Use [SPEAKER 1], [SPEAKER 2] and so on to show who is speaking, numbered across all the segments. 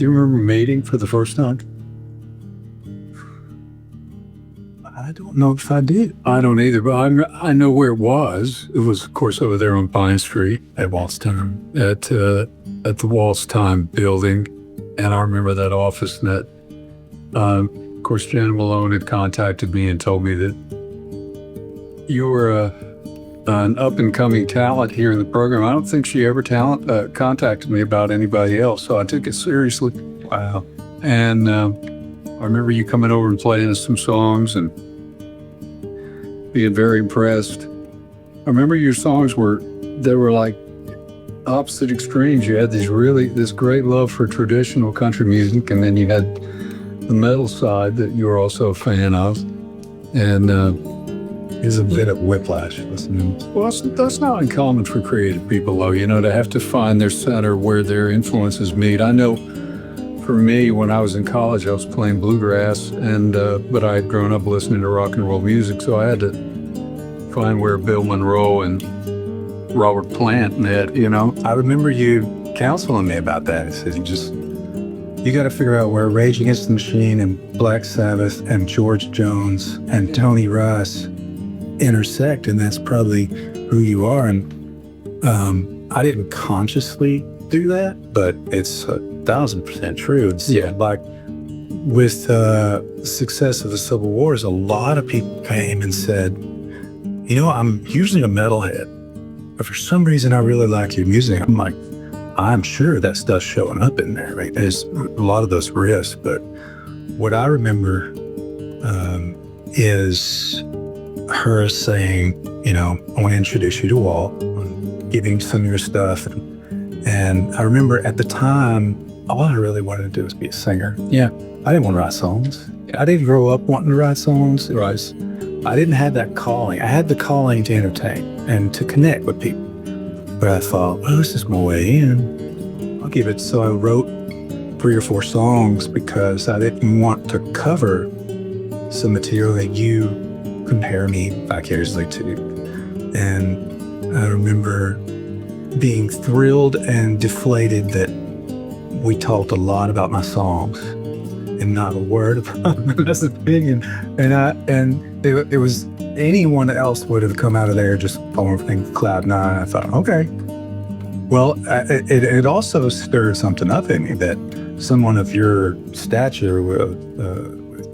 [SPEAKER 1] Do you remember mating for the first time?
[SPEAKER 2] I don't know if I did.
[SPEAKER 1] I don't either, but I know where it was. It was, of course, over there on Pine Street
[SPEAKER 2] At Walt's Time.
[SPEAKER 1] at the Walt's Time building. And I remember that office, and that, of course, Jen Malone had contacted me and told me that you were an up-and-coming talent here in the program. I don't think she ever contacted me about anybody else, so I took it seriously.
[SPEAKER 2] Wow.
[SPEAKER 1] And I remember you coming over and playing us some songs and being very impressed. I remember your songs were like opposite extremes. You had this great love for traditional country music, and then you had the metal side that you were also a fan of. And
[SPEAKER 2] It's a bit of whiplash listening.
[SPEAKER 1] well, that's not uncommon for creative people, though, to have to find their center where their influences meet. I know for me, when I was in college, I was playing bluegrass, and but I had grown up listening to rock and roll music, so I had to find where Bill Monroe and Robert Plant met,
[SPEAKER 2] I remember you counseling me about that. It said you got to figure out where Rage Against the Machine and Black Sabbath and George Jones and Tony Rice intersect, and that's probably who you are. And I didn't consciously do that, but it's 1,000% true. It's like with the success of the Civil Wars, a lot of people came and said, I'm usually a metalhead, but for some reason I really like your music. I'm like, I'm sure that stuff's showing up in there, right? There's a lot of those riffs, but what I remember is her saying, I want to introduce you to Walt, giving some of your stuff. And I remember at the time, all I really wanted to do was be a singer.
[SPEAKER 1] Yeah.
[SPEAKER 2] I didn't want to write songs. I didn't grow up wanting to write songs.
[SPEAKER 1] Right.
[SPEAKER 2] I didn't have that calling. I had the calling to entertain and to connect with people. But I thought, well, this is my way in. I'll give it. So I wrote 3 or 4 songs because I didn't want to cover some material that you compare me vicariously to. And I remember being thrilled and deflated that we talked a lot about my songs and not a word about his opinion. And it was, anyone else would have come out of there just on cloud nine. I thought, okay. Well, it also stirred something up in me that someone of your stature,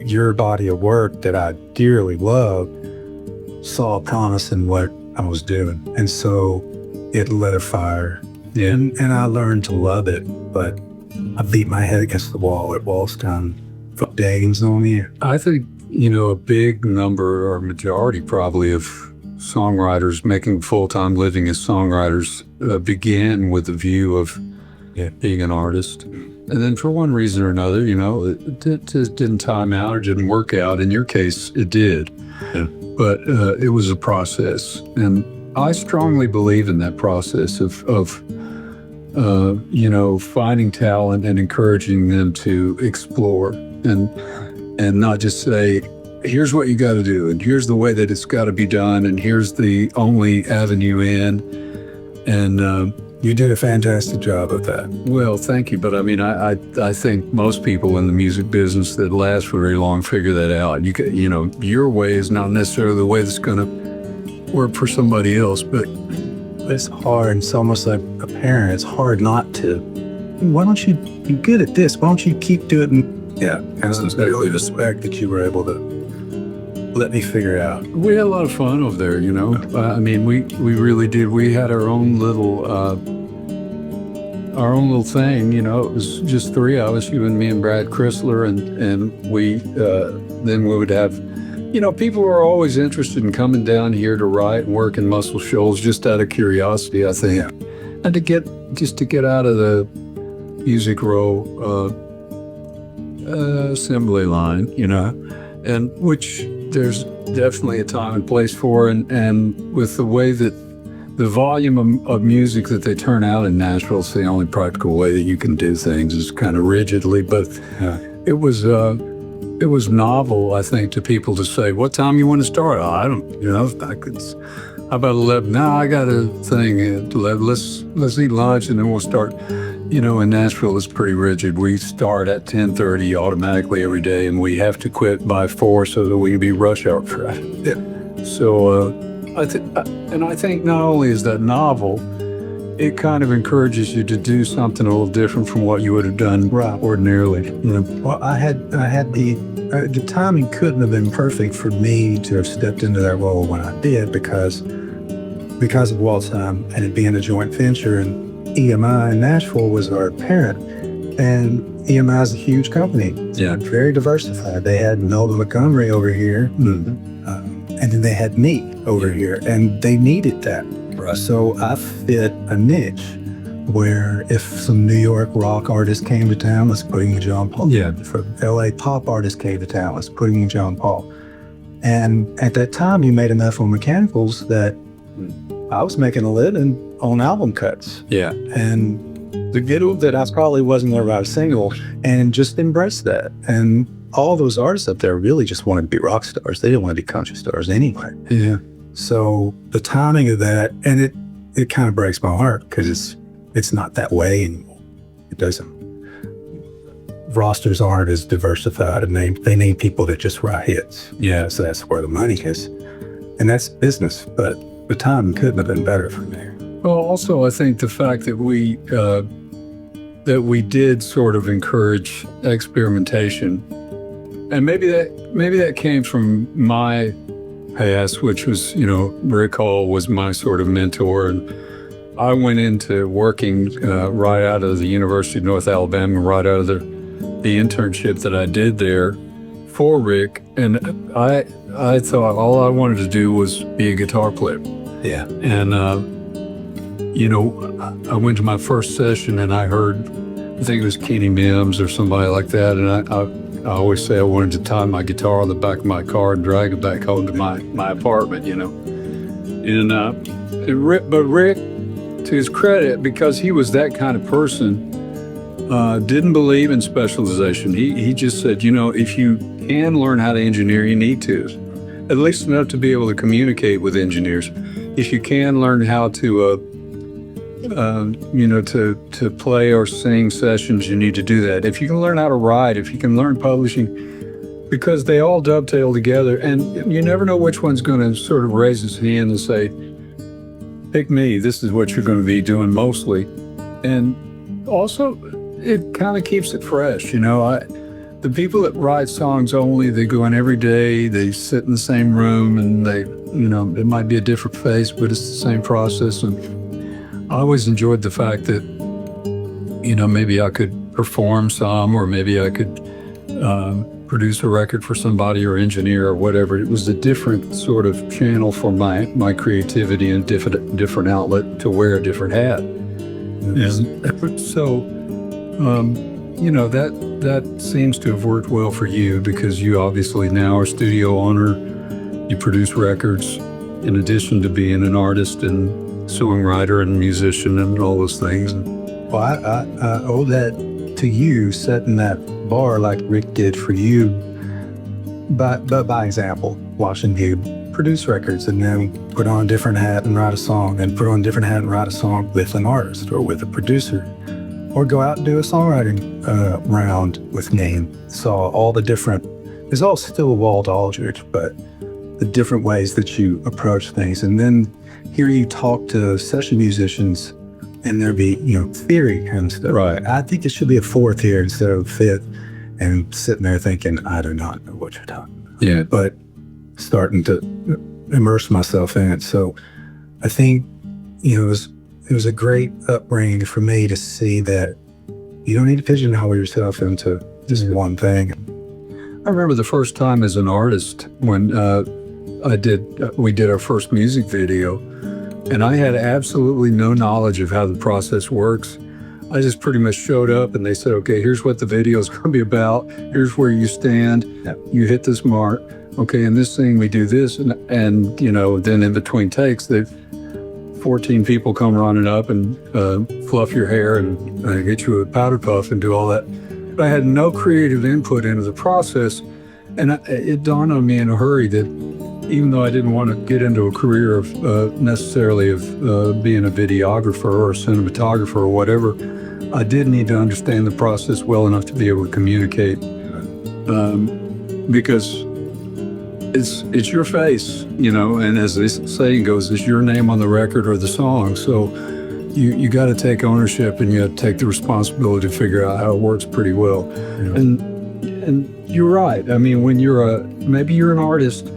[SPEAKER 2] your body of work that I dearly loved, saw a promise in what I was doing. And so it lit a fire.
[SPEAKER 1] Yeah.
[SPEAKER 2] And I learned to love it, but I beat my head against the wall at Walt's Time for days on you.
[SPEAKER 1] I think, a big number or majority probably of songwriters making full-time living as songwriters began with the view of being an artist. And then for one reason or another, it just didn't time out or didn't work out. In your case, it did. Yeah. But it was a process. And I strongly believe in that process of finding talent and encouraging them to explore and not just say, here's what you got to do, and here's the way that it's got to be done, and here's the only avenue in. And
[SPEAKER 2] you did a fantastic job of that.
[SPEAKER 1] Well, thank you. But I mean, I think most people in the music business that last for very long figure that out. Your way is not necessarily the way that's going to work for somebody else, but
[SPEAKER 2] it's hard. It's almost like a parent. It's hard not to. Why don't you be good at this? Why don't you keep doing it? Yeah. And I really respect that you were able to let me figure it out.
[SPEAKER 1] We had a lot of fun over there, I mean, we really did. We had our own little thing, It was just 3 of us, you and me and Brad Chrysler, and we then we would have, people were always interested in coming down here to write and work in Muscle Shoals just out of curiosity, I think, and to get out of the Music Row assembly line, and which there's definitely a time and place for, and with the way that the volume of music that they turn out in Nashville, it's the only practical way that you can do things is kind of rigidly, but it was it was novel, I think, to people to say, what time you want to start? Oh, I don't, how about 11? No, I got a thing at 11. Let's eat lunch and then we'll start. In Nashville, it's pretty rigid. We start at 10:30 automatically every day, and we have to quit by 4 so that we can be rush hour track.
[SPEAKER 2] Yeah.
[SPEAKER 1] So, I think not only is that novel, it kind of encourages you to do something a little different from what you would have done ordinarily.
[SPEAKER 2] Well, I had the timing couldn't have been perfect for me to have stepped into that role when I did because of Walt's time and it being a joint venture, and EMI in Nashville was our parent, and EMI is a huge company.
[SPEAKER 1] Yeah.
[SPEAKER 2] Very diversified. They had Melvin Montgomery over here, and then they had me over here, and they needed that.
[SPEAKER 1] Right.
[SPEAKER 2] So I fit a niche where if some New York rock artist came to town, let's put in John Paul.
[SPEAKER 1] Yeah.
[SPEAKER 2] If an LA pop artist came to town, let's put in John Paul. And at that time, you made enough on mechanicals that I was making a living on album cuts.
[SPEAKER 1] Yeah.
[SPEAKER 2] And the ghetto that I probably wasn't going to write a single, and just embraced that. And all those artists up there really just wanted to be rock stars. They didn't want to be country stars anyway.
[SPEAKER 1] Yeah.
[SPEAKER 2] So the timing of that, and it kind of breaks my heart because it's not that way anymore. It doesn't. Rosters aren't as diversified, and they need people that just write hits. Yeah, so that's where the money is, and that's business. But the timing couldn't have been better for me.
[SPEAKER 1] Well, also, I think the fact that we did sort of encourage experimentation, and maybe that came from my past, which was, Rick Hall was my sort of mentor, and I went into working right out of the University of North Alabama, right out of the internship that I did there for Rick, and I thought all I wanted to do was be a guitar player.
[SPEAKER 2] Yeah.
[SPEAKER 1] And I went to my first session and I heard, I think it was Kenny Mims or somebody like that, and I always say I wanted to tie my guitar on the back of my car and drag it back home to my apartment, And but Rick, to his credit, because he was that kind of person, didn't believe in specialization. He just said, if you can learn how to engineer, you need to, at least enough to be able to communicate with engineers. If you can learn how to to play or sing sessions, you need to do that. If you can learn how to write, if you can learn publishing, because they all dovetail together, and you never know which one's going to sort of raise his hand and say, pick me, this is what you're going to be doing mostly. And also, it kind of keeps it fresh. The people that write songs only, they go in every day, they sit in the same room, and it might be a different face, but it's the same process. And I always enjoyed the fact that, maybe I could perform some, or maybe I could produce a record for somebody or engineer or whatever. It was a different sort of channel for my creativity and different outlet to wear a different hat. And so, that seems to have worked well for you, because you obviously now are studio owner. You produce records in addition to being an artist and songwriter and musician and all those things.
[SPEAKER 2] Well, I owe that to you, setting that bar like Rick did for you, but by example, watching you produce records and then put on a different hat and write a song, and put on a different hat and write a song with an artist or with a producer, or go out and do a songwriting round with me. Saw all the different, it's all still Walt Aldridge, but the different ways that you approach things. And then hear you talk to session musicians, and there be, theory and stuff.
[SPEAKER 1] Right.
[SPEAKER 2] I think it should be a fourth here instead of a fifth, and sitting there thinking, I do not know what you're talking about.
[SPEAKER 1] Yeah.
[SPEAKER 2] But starting to immerse myself in it. So I think, it was a great upbringing for me to see that you don't need to pigeonhole yourself into just one thing.
[SPEAKER 1] I remember the first time as an artist when we did our first music video, and I had absolutely no knowledge of how the process works. I just pretty much showed up and they said, okay, here's what the video is going to be about. Here's where you stand.
[SPEAKER 2] Yep.
[SPEAKER 1] You hit this mark. Okay, in this thing we do this. And then in between takes, 14 people come running up and fluff your hair and get you a powder puff and do all that. But I had no creative input into the process. And it dawned on me in a hurry that even though I didn't want to get into a career of necessarily of being a videographer or a cinematographer or whatever, I did need to understand the process well enough to be able to communicate, because it's your face, and as this saying goes, it's your name on the record or the song. So you got to take ownership, and you have to take the responsibility to figure out how it works pretty well. Yeah. And you're right. I mean, when maybe you're an artist,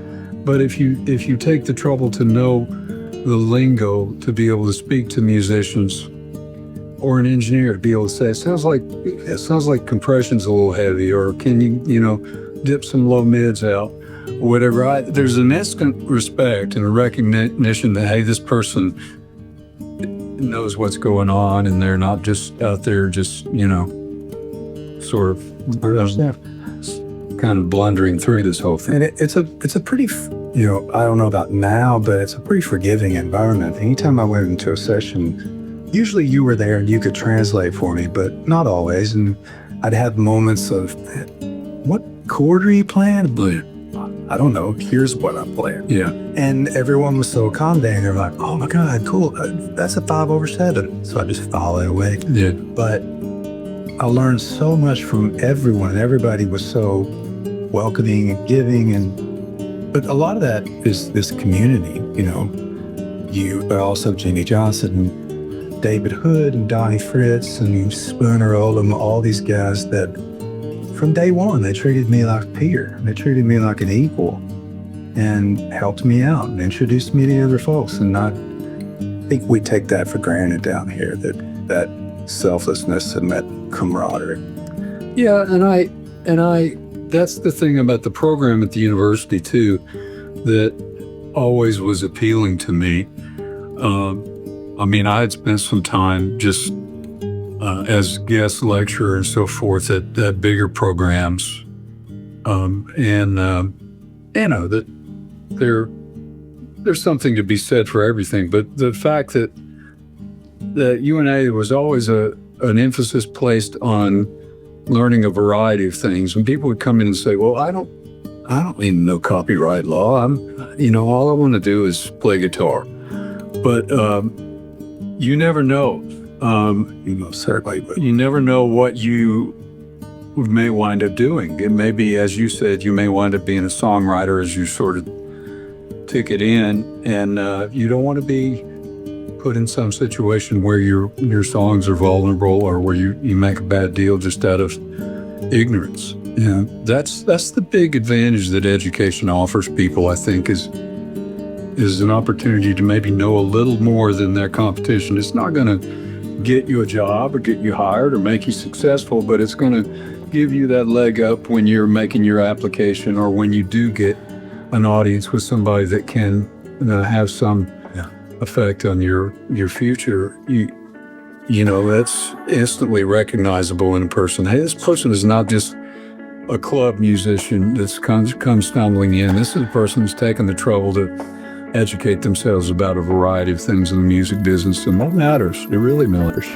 [SPEAKER 1] but if you take the trouble to know the lingo to be able to speak to musicians, or an engineer to be able to say, it sounds like compression's a little heavy, or can you dip some low mids out, or whatever. There's an instant respect and a recognition that, hey, this person knows what's going on, and they're not just out there just sort of kind of blundering through this whole thing.
[SPEAKER 2] And it's a pretty, I don't know about now, but it's a pretty forgiving environment. Anytime I went into a session, usually you were there and you could translate for me, but not always. And I'd have moments of, what chord are you playing? I don't know. Here's what I'm playing.
[SPEAKER 1] Yeah.
[SPEAKER 2] And everyone was so accommodating. They're like, oh my God, cool. That's a 5/7. So I just follow it away.
[SPEAKER 1] Yeah.
[SPEAKER 2] But I learned so much from everyone. Everybody was so welcoming and giving. But a lot of that is this community, but also Jenny Johnson and David Hood and Donnie Fritz and Spooner Oldham, all these guys that from day one, they treated me like a peer. They treated me like an equal and helped me out and introduced me to other folks. And I think we take that for granted down here, that selflessness and that camaraderie.
[SPEAKER 1] Yeah, and I that's the thing about the program at the university too, that always was appealing to me. I mean, I had spent some time just as guest lecturer and so forth at bigger programs, that there's something to be said for everything. But the fact that UNA was always an emphasis placed on learning a variety of things, and people would come in and say, "Well, I don't even know copyright law. All I want to do is play guitar." But you never know.
[SPEAKER 2] Certainly, but
[SPEAKER 1] you never know what you may wind up doing. It may be, as you said, you may wind up being a songwriter as you sort of tick it in, and you don't want to be put in some situation where your songs are vulnerable, or where you make a bad deal just out of ignorance. Yeah, that's the big advantage that education offers people, I think, is an opportunity to maybe know a little more than their competition. It's not going to get you a job or get you hired or make you successful, but it's going to give you that leg up when you're making your application, or when you do get an audience with somebody that can have some effect on your future. That's instantly recognizable in a person. Hey, this person is not just a club musician that's comes stumbling in. This is a person who's taken the trouble to educate themselves about a variety of things in the music business, and that matters. It really matters.